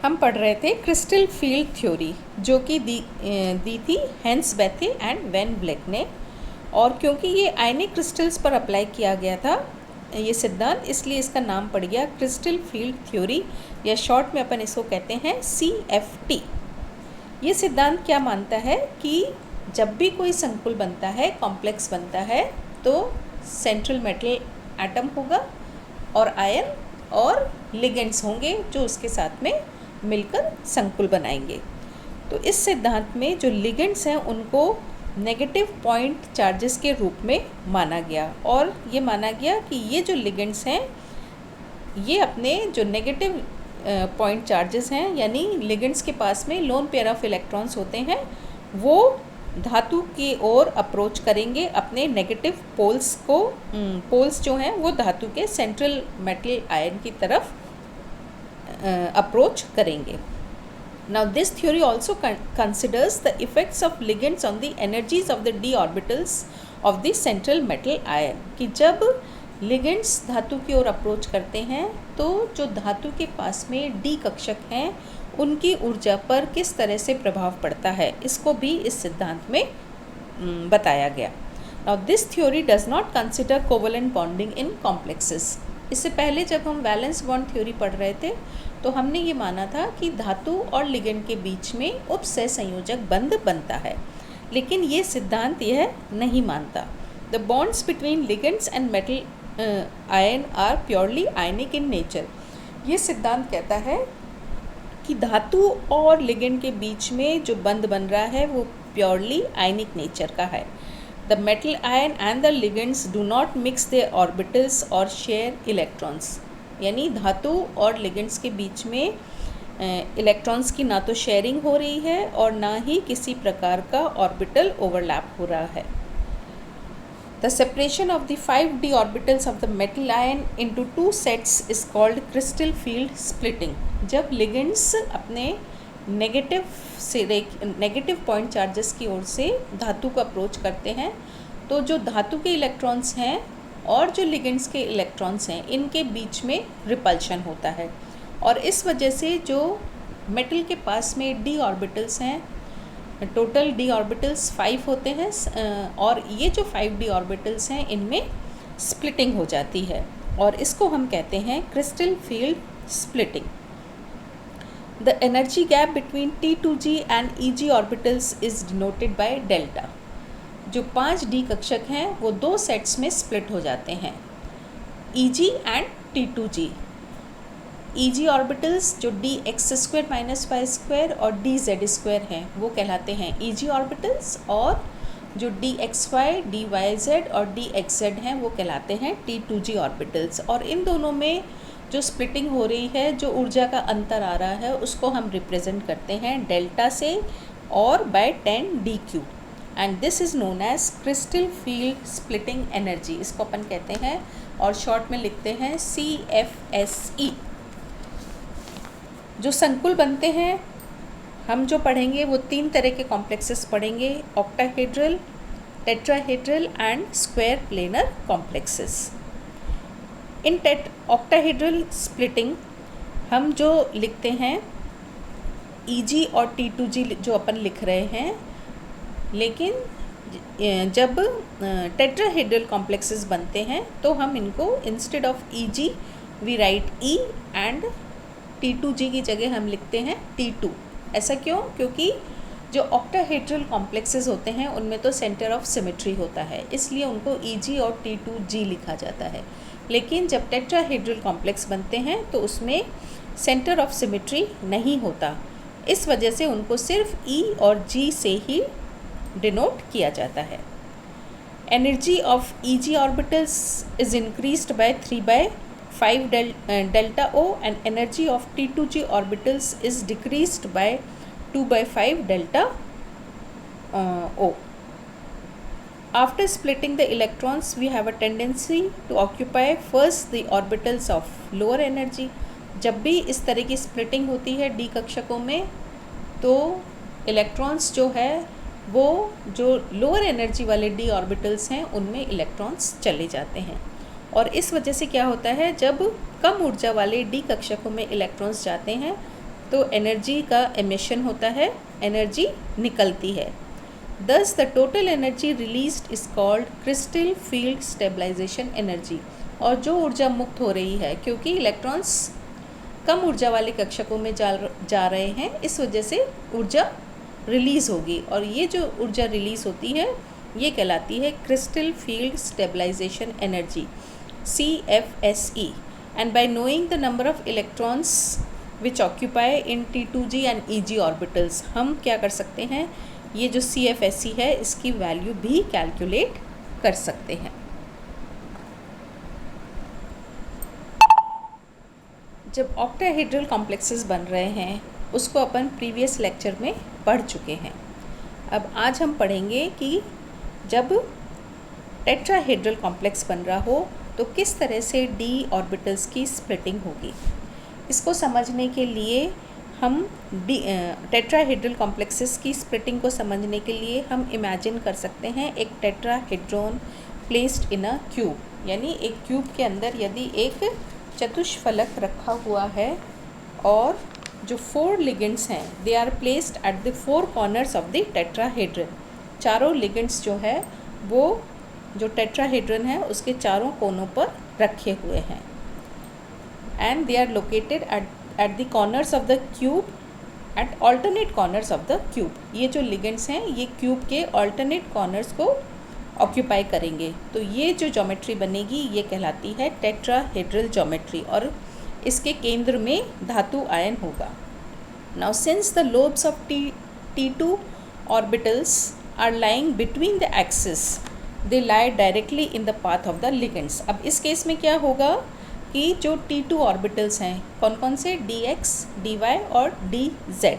हम पढ़ रहे थे क्रिस्टल फील्ड थ्योरी, जो कि दी थी हेंस बेथे एंड वेन ब्लैक ने। और क्योंकि ये आयनिक क्रिस्टल्स पर अप्लाई किया गया था ये सिद्धांत, इसलिए इसका नाम पड़ गया क्रिस्टल फील्ड थ्योरी, या शॉर्ट में अपन इसको कहते हैं CFT। ये सिद्धांत क्या मानता है कि जब भी कोई संकुल बनता है, कॉम्प्लेक्स बनता है, तो सेंट्रल मेटल एटम होगा और आयन और लिगेंड्स होंगे जो उसके साथ में मिलकर संकुल बनाएंगे। तो इस सिद्धांत में जो लिगेंड्स हैं उनको नेगेटिव पॉइंट चार्जेस के रूप में माना गया, और ये माना गया कि ये जो लिगेंड्स हैं ये अपने जो नेगेटिव पॉइंट चार्जेस हैं, यानी लिगेंड्स के पास में लोन पेयर ऑफ इलेक्ट्रॉन्स होते हैं, वो धातु की ओर अप्रोच करेंगे अपने नेगेटिव पोल्स को। पोल्स जो हैं वो धातु के सेंट्रल मेटल आयन की तरफ अप्रोच करेंगे। Now this theory also considers the effects of ligands on the energies of the d orbitals of the central metal ion, कि जब लिगेंड्स धातु की ओर अप्रोच करते हैं तो जो धातु के पास में डी कक्षक हैं उनकी ऊर्जा पर किस तरह से प्रभाव पड़ता है, इसको भी इस सिद्धांत में बताया गया। Now this theory does not consider covalent bonding in complexes। इससे पहले जब हम वैलेंस बॉन्ड थ्योरी पढ़ रहे थे तो हमने ये माना था कि धातु और लिगेंड के बीच में उपसह संयोजक बंध बनता है, लेकिन ये सिद्धांत यह नहीं मानता। The bonds between ligands and metal ion are purely ionic in nature. ये सिद्धांत कहता है कि धातु और लिगेंड के बीच में जो बंध बन रहा है वो प्योरली आयनिक नेचर का है। The metal ion and the ligands do not mix their orbitals और शेयर इलेक्ट्रॉन्स, यानी धातु और लिगेंड्स के बीच में इलेक्ट्रॉन्स की ना तो शेयरिंग हो रही है और ना ही किसी प्रकार का ऑर्बिटल ओवरलैप हो रहा है। The separation of the 5d orbitals of the metal ion into 2 sets is called crystal field splitting. जब लिगेंड्स अपने नेगेटिव पॉइंट चार्जेस की ओर से धातु को अप्रोच करते हैं तो जो धातु के इलेक्ट्रॉन्स हैं और जो लिगेंड्स के इलेक्ट्रॉन्स हैं इनके बीच में रिपल्शन होता है, और इस वजह से जो मेटल के पास में डी ऑर्बिटल्स हैं, टोटल डी ऑर्बिटल्स 5 होते हैं, और ये जो 5d ऑर्बिटल्स हैं इनमें स्प्लिटिंग हो जाती है, और इसको हम कहते हैं crystal field splitting. The energy gap between T2g and EG orbitals is denoted by delta. जो 5d कक्षक हैं वो 2 सेट्स में स्प्लिट हो जाते हैं, EG and T2g। EG orbitals जो dx² - y² और dz² हैं वो कहलाते हैं EG ऑर्बिटल्स, और जो dxy, dyz और dxz हैं वो कहलाते हैं T2g ऑर्बिटल्स। और इन दोनों में जो स्प्लिटिंग हो रही है, जो ऊर्जा का अंतर आ रहा है, उसको हम रिप्रेजेंट करते हैं डेल्टा से और by 10dq, and this is known as crystal field splitting energy. इसको अपन कहते हैं और शॉर्ट में लिखते हैं CFSE। जो संकुल बनते हैं हम जो पढ़ेंगे वो 3 तरह के कॉम्प्लेक्सेस पढ़ेंगे, octahedral, tetrahedral and square planar complexes. In octahedral splitting हम जो लिखते हैं EG और T2g जो अपन लिख रहे हैं, लेकिन जब टेट्राहेड्रल कॉम्प्लेक्सेस बनते हैं तो हम इनको instead of EG we write E and T2g की जगह हम लिखते हैं T2। ऐसा क्यों? क्योंकि जो ऑक्टाहेड्रल कॉम्प्लेक्सेस होते हैं उनमें तो सेंटर ऑफ सिमेट्री होता है, इसलिए उनको EG और T2g लिखा जाता है। लेकिन जब टेट्राहेड्रल कॉम्प्लेक्स बनते हैं तो उसमें सेंटर ऑफ सिमेट्री नहीं होता, इस वजह से उनको सिर्फ E और G से ही डिनोट किया जाता है। Energy of EG orbitals is increased by 3/5 delta O and energy of T2g orbitals is decreased bye 2/5 delta O। After splitting the electrons, we have a tendency to occupy first the orbitals of lower energy। जब भी इस तरह की splitting होती है D कक्षकों में तो electrons जो है वो जो लोअर एनर्जी वाले डी ऑर्बिटल्स हैं उनमें इलेक्ट्रॉन्स चले जाते हैं, और इस वजह से क्या होता है, जब कम ऊर्जा वाले डी कक्षकों में इलेक्ट्रॉन्स जाते हैं तो एनर्जी का एमिशन होता है, एनर्जी निकलती है। Thus the total energy released is called crystal field stabilization energy। और जो ऊर्जा मुक्त हो रही है, क्योंकि इलेक्ट्रॉन्स कम ऊर्जा वाले कक्षकों में जा रहे हैं, इस वजह से ऊर्जा रिलीज़ होगी, और ये जो ऊर्जा रिलीज़ होती है ये कहलाती है crystal field stabilisation energy, CFSE। And by knowing the number of electrons which occupy in T2G and EG orbitals, हम क्या कर सकते हैं, ये जो CFSE है इसकी वैल्यू भी कैलकुलेट कर सकते हैं। जब ऑक्टाहेड्रल कॉम्प्लेक्सेस बन रहे हैं उसको अपन प्रीवियस लेक्चर में पढ़ चुके हैं। अब आज हम पढ़ेंगे कि जब टेट्राहेड्रल कॉम्प्लेक्स बन रहा हो तो किस तरह से d ऑर्बिटल्स की स्प्लिटिंग होगी। इसको समझने के लिए हम टेट्राहेड्रल कॉम्प्लेक्सेस की स्प्लिटिंग को समझने के लिए हम इमेजिन कर सकते हैं एक tetrahedron placed in a cube, यानी एक क्यूब के अंदर यदि एक चतुष्फलक रखा हुआ है और जो 4 लिगेंड्स हैं they are placed at the 4 corners of the tetrahedron. चारों लिगेंड्स जो है वो जो टेट्राहेड्रन है उसके चारों कोनों पर रखे हुए हैं, and they are located at the corners of the cube, at alternate corners of the cube. ये जो लिगेंड्स हैं ये क्यूब के ऑल्टरनेट कॉर्नर्स को ऑक्यूपाई करेंगे, तो ये जो ज्योमेट्री बनेगी ये कहलाती है टेट्राहेड्रल ज्योमेट्री, और इसके केंद्र में धातु आयन होगा। Now since the lobes of T2 orbitals are lying between the axis, they lie directly in the path of the ligands. अब इस केस में क्या होगा कि जो T2 ऑर्बिटल्स हैं कौन कौन से, dx, dy और dz,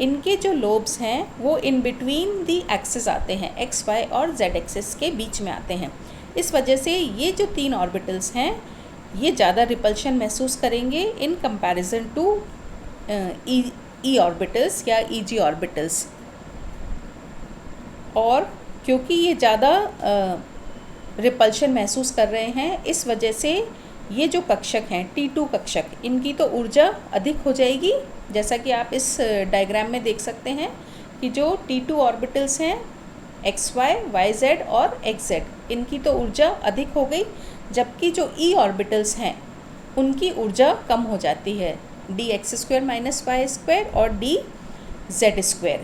इनके जो लोब्स हैं वो इन बिटवीन दी एक्सिस आते हैं, x, y और z एक्सिस के बीच में आते हैं। इस वजह से ये जो 3 ऑर्बिटल्स हैं ये ज़्यादा रिपल्शन महसूस करेंगे in comparison to E orbitals या EG ऑर्बिटल्स, और क्योंकि ये ज़्यादा रिपल्शन महसूस कर रहे हैं इस वजह से ये जो कक्षक हैं T2 कक्षक, इनकी तो ऊर्जा अधिक हो जाएगी, जैसा कि आप इस डायग्राम में देख सकते हैं कि जो T2 ऑर्बिटल्स हैं XY, YZ और XZ, इनकी तो ऊर्जा अधिक हो गई, जबकि जो E ऑर्बिटल्स हैं उनकी ऊर्जा कम हो जाती है, dx² - y² और dz²,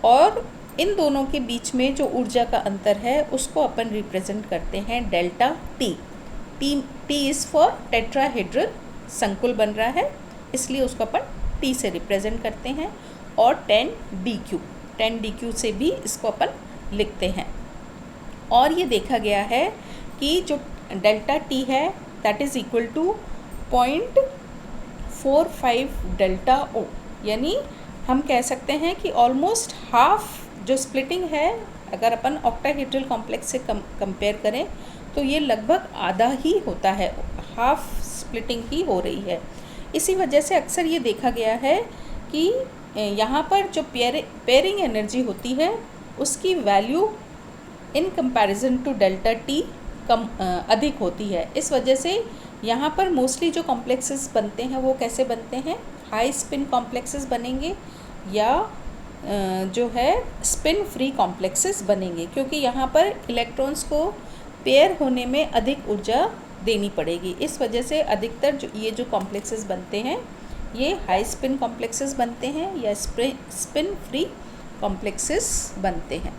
और इन दोनों के बीच में जो ऊर्जा का अंतर है उसको अपन रिप्रेजेंट करते हैं delta T। T is for tetrahedral, संकुल बन रहा है इसलिए उसको अपन T से रिप्रेजेंट करते हैं, और 10dq से भी इसको अपन लिखते हैं। और ये देखा गया है कि जो डेल्टा T है that is equal to 0.45 delta O, यानी हम कह सकते हैं कि ऑलमोस्ट हाफ जो स्प्लिटिंग है अगर अपन ऑक्टाहेड्रल कॉम्प्लेक्स से कंपेयर करें तो ये लगभग आधा ही होता है, हाफ स्प्लिटिंग ही हो रही है। इसी वजह से अक्सर ये देखा गया है कि यहाँ पर जो पेयरिंग एनर्जी होती है उसकी value in comparison to delta T कम अधिक होती है। इस वजह से यहाँ पर मोस्टली जो कॉम्प्लेक्सेस बनते हैं वो कैसे बनते हैं, हाई स्पिन कॉम्प्लेक्सेस बनेंगे या जो है स्पिन फ्री कॉम्प्लेक्सेस बनेंगे, क्योंकि यहाँ पर इलेक्ट्रॉन्स को पेयर होने में अधिक ऊर्जा देनी पड़ेगी। इस वजह से अधिकतर ये जो कॉम्प्लेक्सेस बनते हैं ये हाई स्पिन कॉम्प्लेक्सेस बनते हैं या स्पिन फ्री कॉम्प्लेक्सेस बनते हैं।